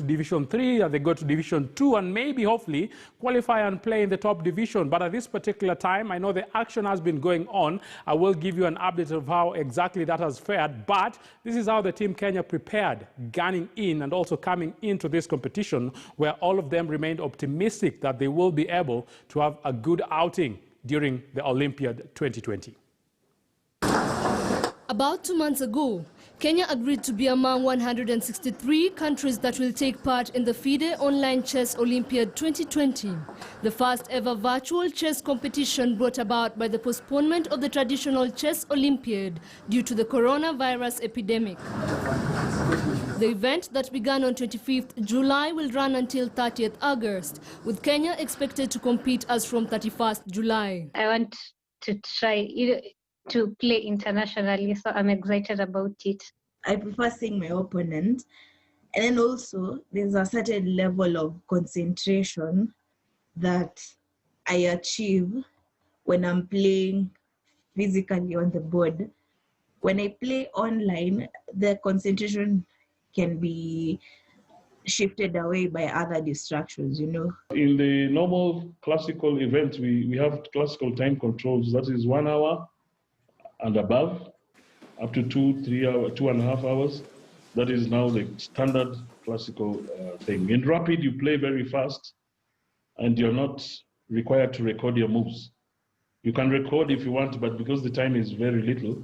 Division 3, they go to Division 2, and maybe, hopefully, qualify and play in the top division. But at this particular time, I know the action has been going on. I will give you an update of how exactly that has fared. But this is how the Team Kenya prepared, gunning in and also coming into this competition, where all of them remained optimistic that they will be able to have a good outing during the Olympiad 2020. About 2 months ago, Kenya agreed to be among 163 countries that will take part in the FIDE Online Chess Olympiad 2020, the first ever virtual chess competition brought about by the postponement of the traditional chess Olympiad due to the coronavirus epidemic. The event that began on 25th July will run until 30th August, with Kenya expected to compete as from 31st July. I want to try to play internationally, so I'm excited about it. I prefer seeing my opponent, and then also there's a certain level of concentration that I achieve when I'm playing physically on the board. When I play online, the concentration can be shifted away by other distractions, you know. In the normal classical events, we have classical time controls, that is 1 hour and above, up to 2.5 hours. That is now the standard classical thing. In rapid, you play very fast, and you're not required to record your moves. You can record if you want, but because the time is very little,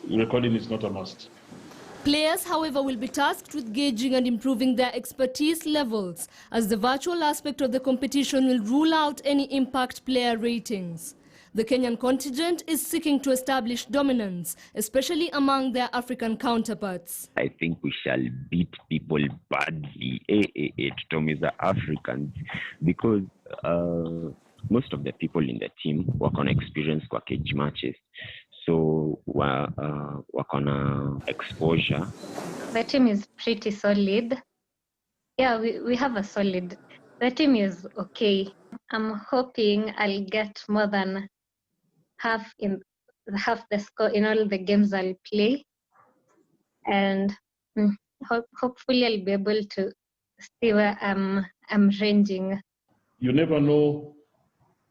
recording is not a must. Players, however, will be tasked with gauging and improving their expertise levels, as the virtual aspect of the competition will rule out any impact player ratings. The Kenyan contingent is seeking to establish dominance, especially among their African counterparts. I think we shall beat people badly, the Africans, because most of the people in the team work on experience kwa cage matches. So work on exposure. The team is pretty solid. Yeah, we have a solid. The team is okay. I'm hoping I'll get more than half the score in all the games I'll play, and hopefully I'll be able to see where I'm ranging. You never know.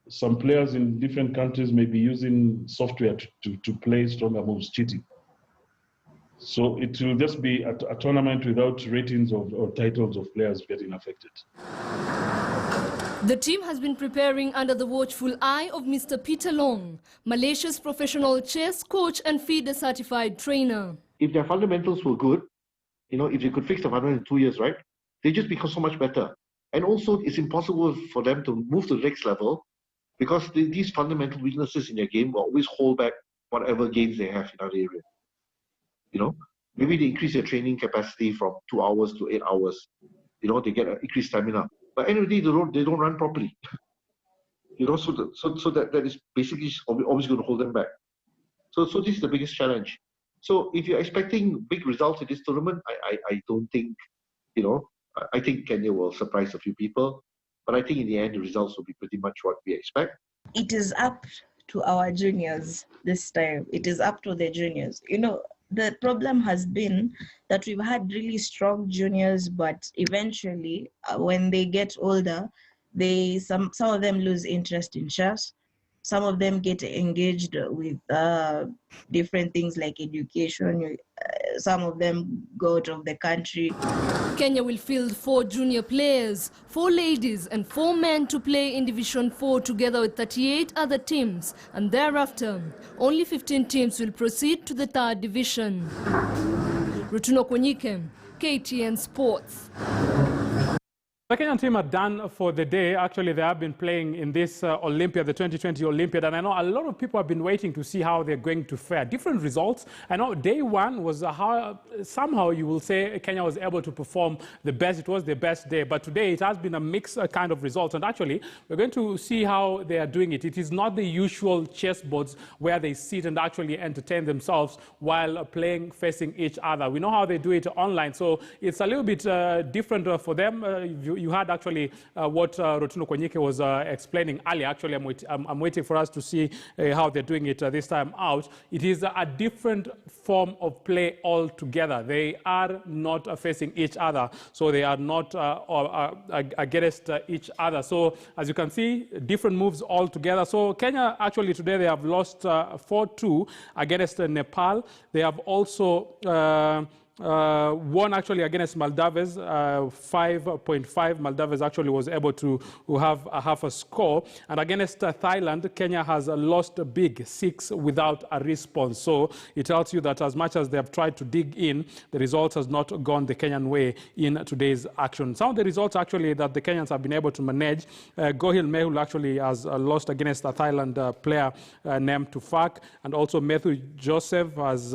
Some players in different countries may be using software to play stronger moves, cheating. So it will just be a tournament without ratings or titles of players getting affected. The team has been preparing under the watchful eye of Mr. Peter Long, Malaysia's professional chess coach and FIDE certified trainer. If their fundamentals were good, you know, if they could fix the fundamentals in 2 years, right, they just become so much better. And also, it's impossible for them to move to the next level because these fundamental weaknesses in their game will always hold back whatever gains they have in other areas. You know, maybe they increase their training capacity from 2 hours to 8 hours. You know, they get increased stamina. But anyway, they don't run properly. You know, so that is basically always going to hold them back. So this is the biggest challenge. So if you're expecting big results in this tournament, I don't think, you know, I think Kenya will surprise a few people. But I think in the end, the results will be pretty much what we expect. It is up to our juniors this time. It is up to the juniors. You know, the problem has been that we've had really strong juniors, but eventually, when they get older, some of them lose interest in chess. Some of them get engaged with different things like education. Some of them go out of the country. Kenya will field 4 junior players, 4 ladies and 4 men to play in Division 4 together with 38 other teams, and thereafter, only 15 teams will proceed to the 3rd division. Rutuno Konyike, KTN Sports. The Kenyan team are done for the day. Actually, they have been playing in this Olympiad, the 2020 Olympiad, and I know a lot of people have been waiting to see how they're going to fare. Different results. I know day one was how somehow you will say Kenya was able to perform the best. It was the best day, but today it has been a mixed kind of results. And actually, we're going to see how they are doing it. It is not the usual chess boards where they sit and actually entertain themselves while playing facing each other. We know how they do it online, so it's a little bit different for them. you had actually what Rotundo Konyike was explaining earlier. Actually, I'm waiting for us to see how they're doing it this time out. It is a different form of play altogether. They are not facing each other, so they are not against each other. So as you can see, different moves altogether. So Kenya actually today they have lost 4-2 against Nepal. They have also won actually against Maldives, 5.5. Maldives actually was able to have a half a score. And against Thailand, Kenya has lost a big 6 without a response. So it tells you that as much as they have tried to dig in, the results has not gone the Kenyan way in today's action. Some of the results actually that the Kenyans have been able to manage, Gohil Mehul actually has lost against a Thailand player named Tufak, and also Methu Joseph has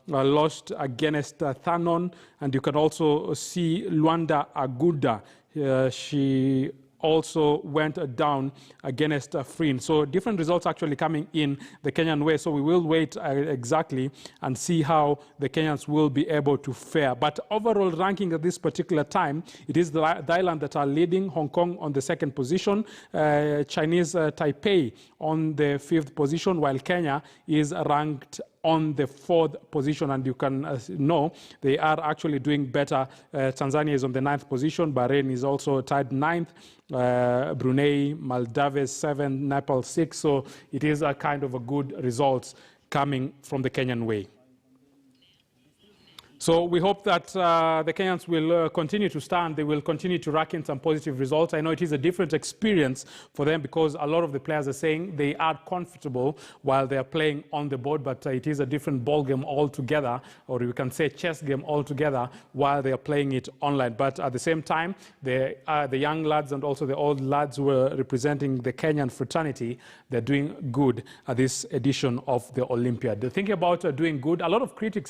lost against Thanon, and you can also see Luanda Aguda. She also went down against Freen. So different results actually coming in the Kenyan way. So we will wait exactly and see how the Kenyans will be able to fare. But overall ranking at this particular time, it is the island that are leading, Hong Kong on the 2nd position, Chinese Taipei on the 5th position, while Kenya is ranked on the 4th position, and you can know they are actually doing better. Tanzania is on the 9th position, Bahrain is also tied 9th, Brunei, Maldives 7th, Nepal 6th, so it is a kind of a good results coming from the Kenyan way. So we hope that the Kenyans will continue to stand. They will continue to rack in some positive results. I know it is a different experience for them because a lot of the players are saying they are comfortable while they are playing on the board, but it is a different ball game altogether, or we can say chess game altogether while they are playing it online. But at the same time, the young lads and also the old lads who are representing the Kenyan fraternity, they're doing good at this edition of the Olympiad. They're thinking about doing good. A lot of critics have